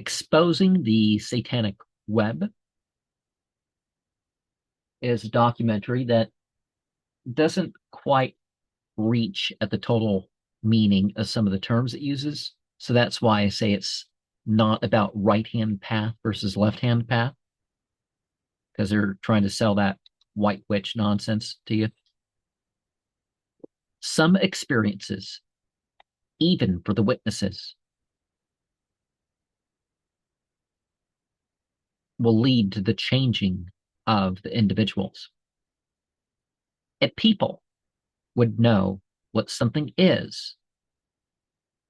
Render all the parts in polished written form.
Exposing the Satanic Web is a documentary that doesn't quite reach at the total meaning of some of the terms it uses. So that's why I say it's not about right hand path versus left hand path, because they're trying to sell that white witch nonsense to you. Some experiences, even for the witnesses, will lead to the changing of the individuals. If people would know what something is,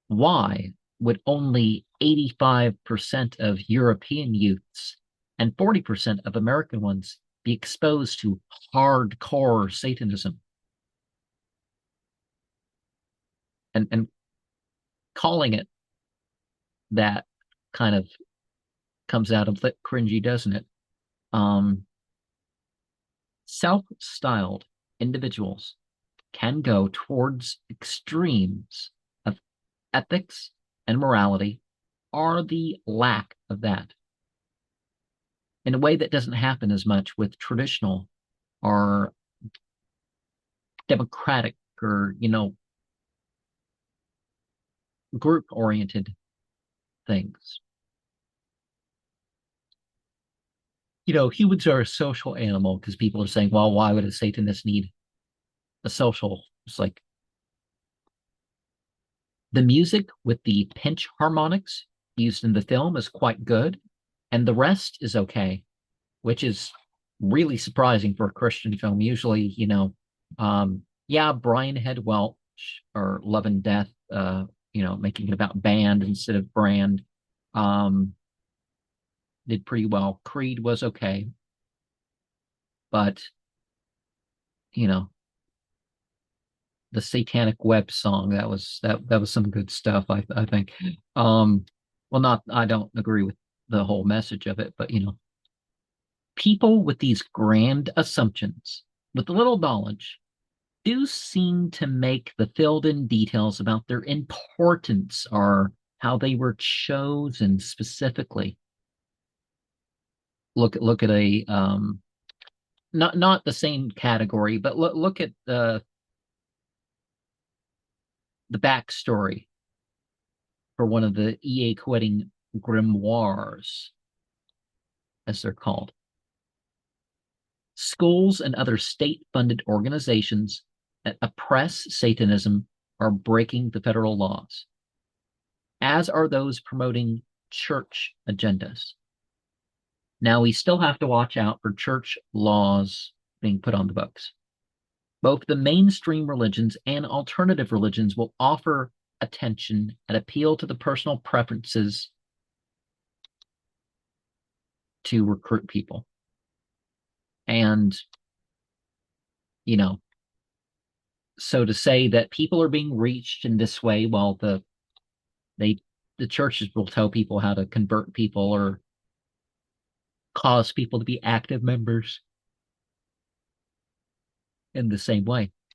why would only 85% of European youths and 40% of American ones be exposed to hardcore Satanism? And calling it that kind of comes out a bit cringy, doesn't it? Um, Self-styled individuals can go towards extremes of ethics and morality, or the lack of that, in a way that doesn't happen as much with traditional or democratic or, group oriented things. Humans are a social animal because people are saying, well, why would a Satanist need a social? It's like the music with the pinch harmonics used in the film is quite good, and the rest is okay, which is really surprising for a Christian film. Usually, yeah, Brian Head Welch or Love and Death, making it about band instead of brand, um, did pretty well. Creed was okay, but you know, the Satanic Web song, that was some good stuff, I think. Well, not I don't agree with the whole message of it, but people with these grand assumptions, with little knowledge, do seem to make the filled in details about their importance or how they were chosen specifically. Look at a not the same category, but look at the backstory for one of the EA quitting grimoires, as they're called. Schools and other state-funded organizations that oppress Satanism are breaking the federal laws, as are those promoting church agendas. Now, we still have to watch out for church laws being put on the books. Both the mainstream religions and alternative religions will offer attention and appeal to the personal preferences to recruit people. And, you know, so to say that people are being reached in this way, while they the churches will tell people how to convert people or cause people to be active members in the same way.